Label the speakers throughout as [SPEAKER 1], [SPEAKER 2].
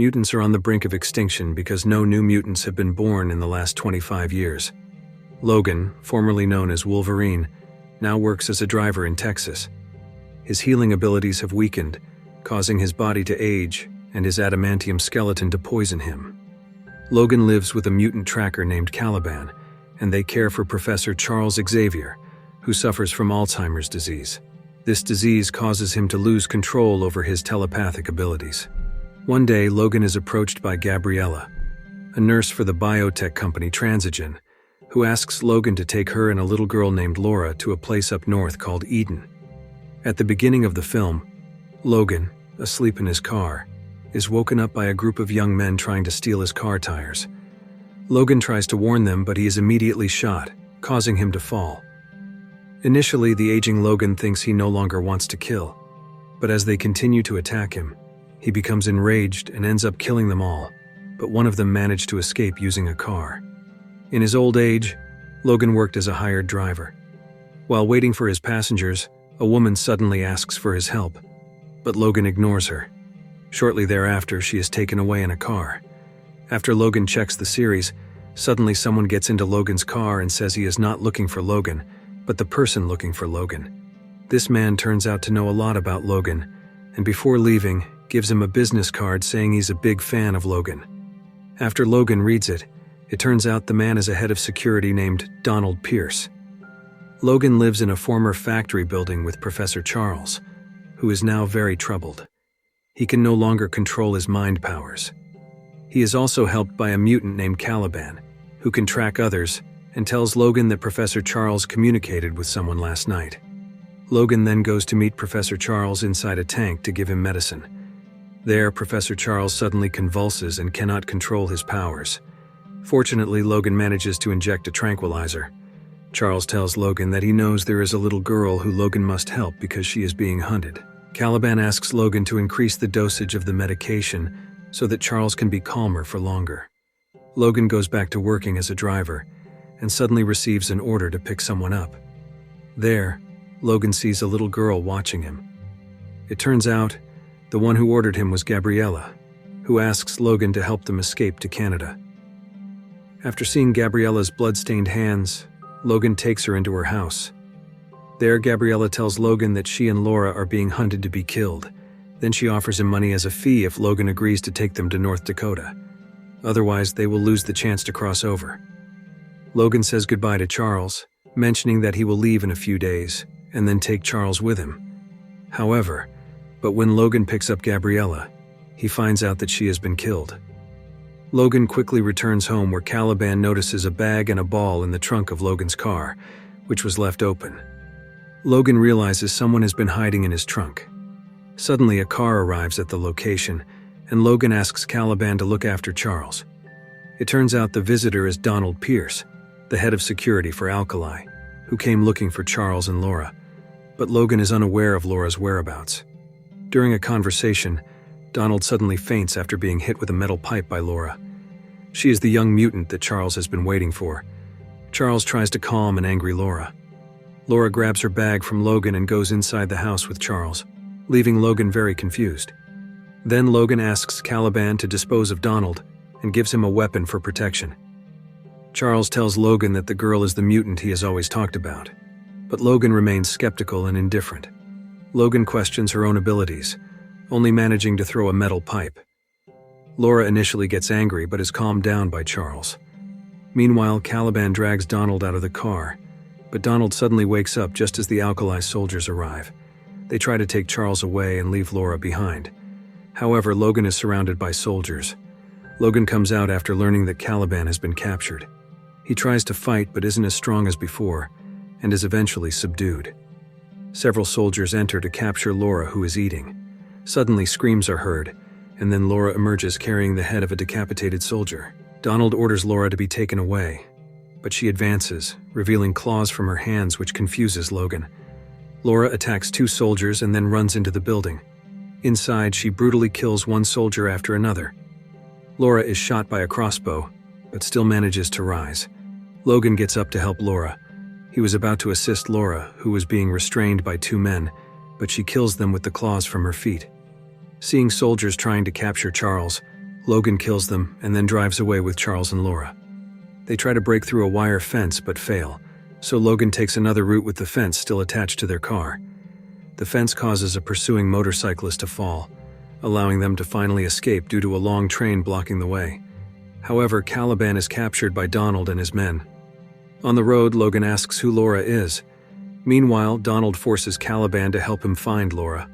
[SPEAKER 1] Mutants are on the brink of extinction because no new mutants have been born in the last 25 years. Logan, formerly known as Wolverine, now works as a driver in Texas. His healing abilities have weakened, causing his body to age and his adamantium skeleton to poison him. Logan lives with a mutant tracker named Caliban, and they care for Professor Charles Xavier, who suffers from Alzheimer's disease. This disease causes him to lose control over his telepathic abilities. One day, Logan is approached by Gabriella, a nurse for the biotech company Transigen, who asks Logan to take her and a little girl named Laura to a place up north called Eden. At the beginning of the film, Logan, asleep in his car, is woken up by a group of young men trying to steal his car tires. Logan tries to warn them, but he is immediately shot, causing him to fall. Initially, the aging Logan thinks he no longer wants to kill, but as they continue to attack him, he becomes enraged and ends up killing them all, but one of them managed to escape using a car. In his old age, Logan worked as a hired driver. While waiting for his passengers, a woman suddenly asks for his help, but Logan ignores her. Shortly thereafter, she is taken away in a car. After Logan checks the series, suddenly someone gets into Logan's car and says he is not looking for Logan, but the person looking for Logan. This man turns out to know a lot about Logan, and before leaving, gives him a business card saying he's a big fan of Logan. After Logan reads it, it turns out the man is a head of security named Donald Pierce. Logan lives in a former factory building with Professor Charles, who is now very troubled. He can no longer control his mind powers. He is also helped by a mutant named Caliban, who can track others and tells Logan that Professor Charles communicated with someone last night. Logan then goes to meet Professor Charles inside a tank to give him medicine. There, Professor Charles suddenly convulses and cannot control his powers. Fortunately, Logan manages to inject a tranquilizer. Charles tells Logan that he knows there is a little girl who Logan must help because she is being hunted. Caliban asks Logan to increase the dosage of the medication so that Charles can be calmer for longer. Logan goes back to working as a driver and suddenly receives an order to pick someone up. There, Logan sees a little girl watching him. It turns out, the one who ordered him was Gabriella, who asks Logan to help them escape to Canada. After seeing Gabriella's blood-stained hands, Logan takes her into her house. There, Gabriella tells Logan that she and Laura are being hunted to be killed. Then she offers him money as a fee if Logan agrees to take them to North Dakota. Otherwise, they will lose the chance to cross over. Logan says goodbye to Charles, mentioning that he will leave in a few days, and then take Charles with him. However, but when Logan picks up Gabriella, he finds out that she has been killed. Logan quickly returns home where Caliban notices a bag and a ball in the trunk of Logan's car, which was left open. Logan realizes someone has been hiding in his trunk. Suddenly, a car arrives at the location, and Logan asks Caliban to look after Charles. It turns out the visitor is Donald Pierce, the head of security for Alkali, who came looking for Charles and Laura, but Logan is unaware of Laura's whereabouts. During a conversation, Donald suddenly faints after being hit with a metal pipe by Laura. She is the young mutant that Charles has been waiting for. Charles tries to calm an angry Laura. Laura grabs her bag from Logan and goes inside the house with Charles, leaving Logan very confused. Then Logan asks Caliban to dispose of Donald and gives him a weapon for protection. Charles tells Logan that the girl is the mutant he has always talked about, but Logan remains skeptical and indifferent. Logan questions her own abilities, only managing to throw a metal pipe. Laura initially gets angry but is calmed down by Charles. Meanwhile, Caliban drags Donald out of the car, but Donald suddenly wakes up just as the Alkali soldiers arrive. They try to take Charles away and leave Laura behind. However, Logan is surrounded by soldiers. Logan comes out after learning that Caliban has been captured. He tries to fight but isn't as strong as before, and is eventually subdued. Several soldiers enter to capture Laura, who is eating. Suddenly, screams are heard, and then Laura emerges carrying the head of a decapitated soldier. Donald orders Laura to be taken away, but she advances, revealing claws from her hands which confuses Logan. Laura attacks two soldiers and then runs into the building. Inside, she brutally kills one soldier after another. Laura is shot by a crossbow, but still manages to rise. Logan gets up to help Laura. He was about to assist Laura, who was being restrained by two men, but she kills them with the claws from her feet. Seeing soldiers trying to capture Charles, Logan kills them and then drives away with Charles and Laura. They try to break through a wire fence but fail, so Logan takes another route with the fence still attached to their car. The fence causes a pursuing motorcyclist to fall, allowing them to finally escape due to a long train blocking the way. However, Caliban is captured by Donald and his men. On the road, Logan asks who Laura is. Meanwhile, Donald forces Caliban to help him find Laura.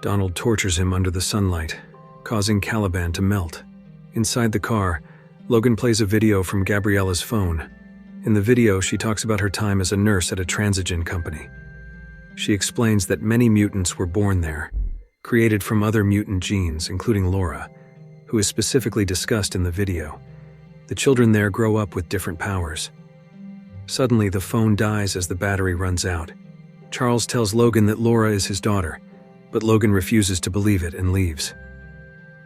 [SPEAKER 1] Donald tortures him under the sunlight, causing Caliban to melt. Inside the car, Logan plays a video from Gabriella's phone. In the video, she talks about her time as a nurse at a transigen company. She explains that many mutants were born there, created from other mutant genes, including Laura, who is specifically discussed in the video. The children there grow up with different powers. Suddenly, the phone dies as the battery runs out. Charles tells Logan that Laura is his daughter, but Logan refuses to believe it and leaves.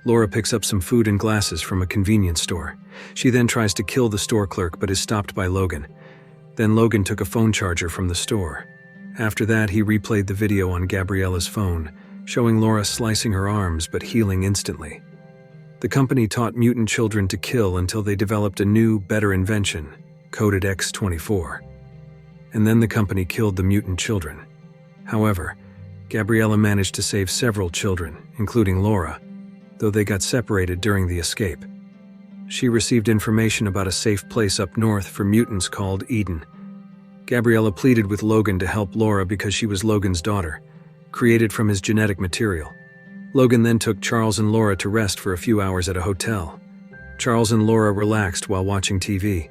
[SPEAKER 1] Laura picks up some food and glasses from a convenience store. She then tries to kill the store clerk but is stopped by Logan. Then Logan took a phone charger from the store. After that, he replayed the video on Gabriella's phone, showing Laura slicing her arms but healing instantly. The company taught mutant children to kill until they developed a new, better invention, coded X-24. And then the company killed the mutant children. However, Gabriella managed to save several children, including Laura, though they got separated during the escape. She received information about a safe place up north for mutants called Eden. Gabriella pleaded with Logan to help Laura because she was Logan's daughter, created from his genetic material. Logan then took Charles and Laura to rest for a few hours at a hotel. Charles and Laura relaxed while watching TV.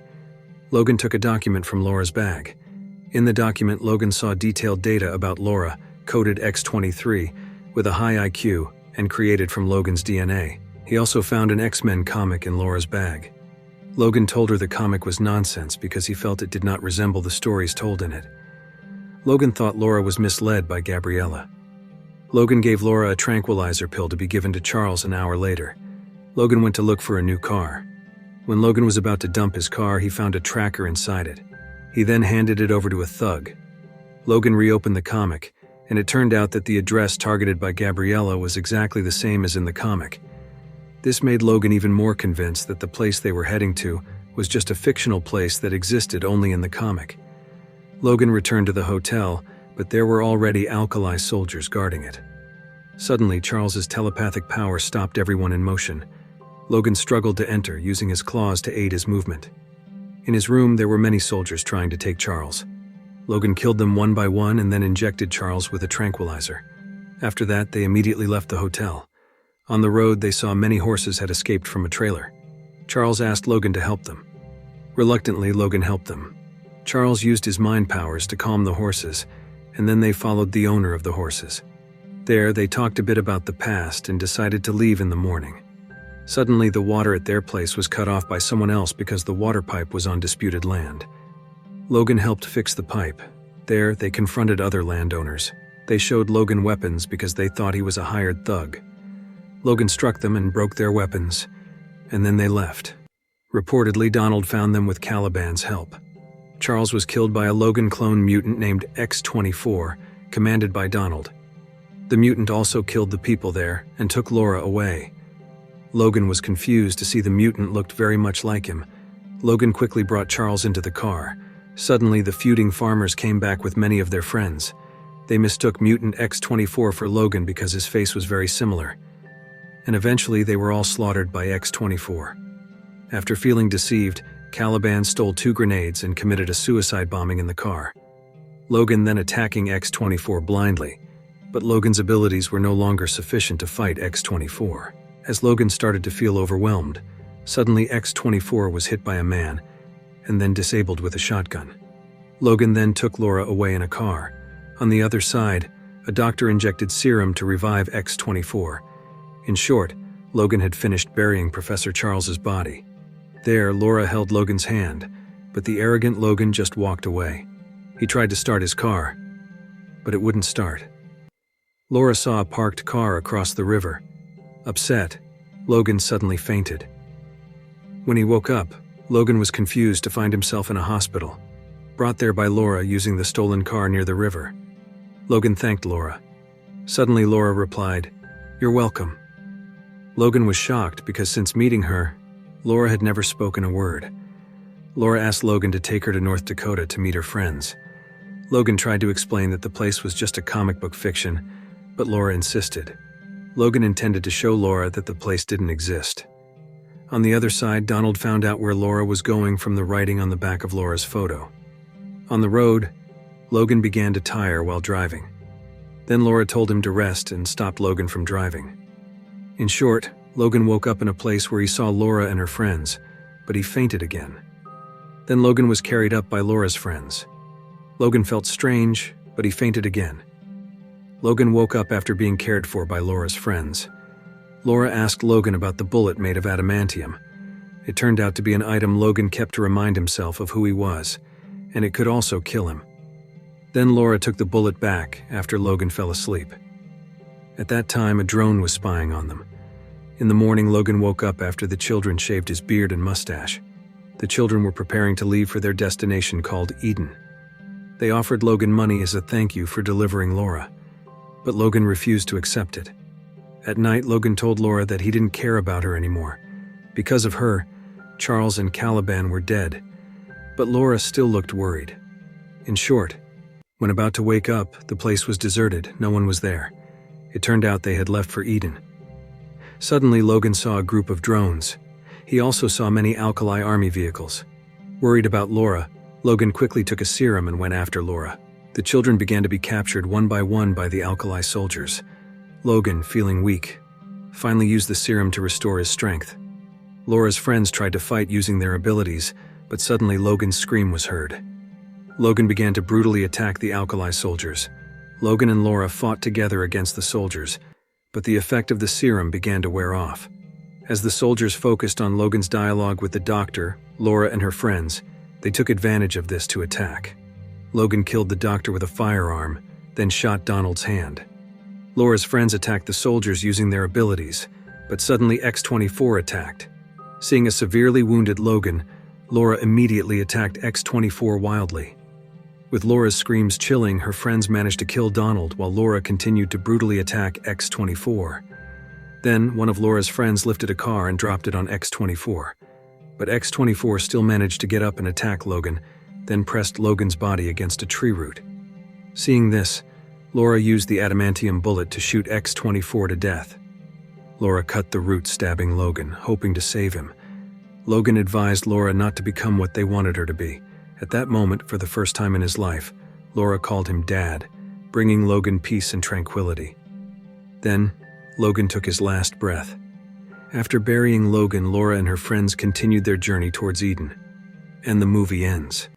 [SPEAKER 1] Logan took a document from Laura's bag. In the document, Logan saw detailed data about Laura, coded X-23, with a high IQ, and created from Logan's DNA. He also found an X-Men comic in Laura's bag. Logan told her the comic was nonsense because he felt it did not resemble the stories told in it. Logan thought Laura was misled by Gabriella. Logan gave Laura a tranquilizer pill to be given to Charles an hour later. Logan went to look for a new car. When Logan was about to dump his car, he found a tracker inside it. He then handed it over to a thug. Logan reopened the comic, and it turned out that the address targeted by Gabriella was exactly the same as in the comic. This made Logan even more convinced that the place they were heading to was just a fictional place that existed only in the comic. Logan returned to the hotel, but there were already alkali soldiers guarding it. Suddenly, Charles's telepathic power stopped everyone in motion. Logan struggled to enter, using his claws to aid his movement. In his room, there were many soldiers trying to take Charles. Logan killed them one by one and then injected Charles with a tranquilizer. After that, they immediately left the hotel. On the road, they saw many horses had escaped from a trailer. Charles asked Logan to help them. Reluctantly, Logan helped them. Charles used his mind powers to calm the horses, and then they followed the owner of the horses. There, they talked a bit about the past and decided to leave in the morning. Suddenly, the water at their place was cut off by someone else because the water pipe was on disputed land. Logan helped fix the pipe. There, they confronted other landowners. They showed Logan weapons because they thought he was a hired thug. Logan struck them and broke their weapons, and then they left. Reportedly, Donald found them with Caliban's help. Charles was killed by a Logan clone mutant named X-24, commanded by Donald. The mutant also killed the people there and took Laura away. Logan was confused to see the mutant looked very much like him. Logan quickly brought Charles into the car. Suddenly, the feuding farmers came back with many of their friends. They mistook mutant X-24 for Logan because his face was very similar. And eventually, they were all slaughtered by X-24. After feeling deceived, Caliban stole 2 grenades and committed a suicide bombing in the car. Logan then attacking X-24 blindly, but Logan's abilities were no longer sufficient to fight X-24. As Logan started to feel overwhelmed, suddenly X-24 was hit by a man and then disabled with a shotgun. Logan then took Laura away in a car. On the other side, a doctor injected serum to revive X-24. In short, Logan had finished burying Professor Charles's body. There, Laura held Logan's hand, but the arrogant Logan just walked away. He tried to start his car, but it wouldn't start. Laura saw a parked car across the river. Upset, Logan suddenly fainted. When he woke up, Logan was confused to find himself in a hospital, brought there by Laura using the stolen car near the river. Logan thanked Laura. Suddenly, Laura replied, "You're welcome." Logan was shocked because since meeting her, Laura had never spoken a word. Laura asked Logan to take her to North Dakota to meet her friends. Logan tried to explain that the place was just a comic book fiction, but Laura insisted. Logan intended to show Laura that the place didn't exist. On the other side, Donald found out where Laura was going from the writing on the back of Laura's photo. On the road, Logan began to tire while driving. Then Laura told him to rest and stopped Logan from driving. In short, Logan woke up in a place where he saw Laura and her friends, but he fainted again. Then Logan was carried up by Laura's friends. Logan felt strange, but he fainted again. Logan woke up after being cared for by Laura's friends. Laura asked Logan about the bullet made of adamantium. It turned out to be an item Logan kept to remind himself of who he was, and it could also kill him. Then Laura took the bullet back after Logan fell asleep. At that time, a drone was spying on them. In the morning, Logan woke up after the children shaved his beard and mustache. The children were preparing to leave for their destination called Eden. They offered Logan money as a thank you for delivering Laura, but Logan refused to accept it. At night, Logan told Laura that he didn't care about her anymore. Because of her, Charles and Caliban were dead, but Laura still looked worried. In short, when about to wake up, the place was deserted, no one was there. It turned out they had left for Eden. Suddenly, Logan saw a group of drones. He also saw many Alkali army vehicles. Worried about Laura, Logan quickly took a serum and went after Laura. The children began to be captured one by the Alkali soldiers. Logan, feeling weak, finally used the serum to restore his strength. Laura's friends tried to fight using their abilities, but suddenly Logan's scream was heard. Logan began to brutally attack the Alkali soldiers. Logan and Laura fought together against the soldiers, but the effect of the serum began to wear off. As the soldiers focused on Logan's dialogue with the doctor, Laura and her friends, they took advantage of this to attack. Logan killed the doctor with a firearm, then shot Donald's hand. Laura's friends attacked the soldiers using their abilities, but suddenly X-24 attacked. Seeing a severely wounded Logan, Laura immediately attacked X-24 wildly. With Laura's screams chilling, her friends managed to kill Donald while Laura continued to brutally attack X-24. Then, one of Laura's friends lifted a car and dropped it on X-24. But X-24 still managed to get up and attack Logan, then pressed Logan's body against a tree root. Seeing this, Laura used the adamantium bullet to shoot X-24 to death. Laura cut the root, stabbing Logan, hoping to save him. Logan advised Laura not to become what they wanted her to be. At that moment, for the first time in his life, Laura called him Dad, bringing Logan peace and tranquility. Then, Logan took his last breath. After burying Logan, Laura and her friends continued their journey towards Eden. And the movie ends.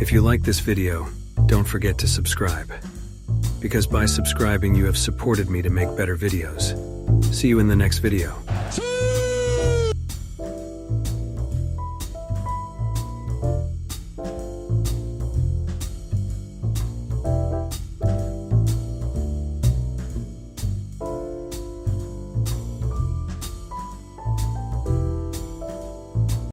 [SPEAKER 1] If you like this video, don't forget to subscribe. Because by subscribing, you have supported me to make better videos. See you in the next video.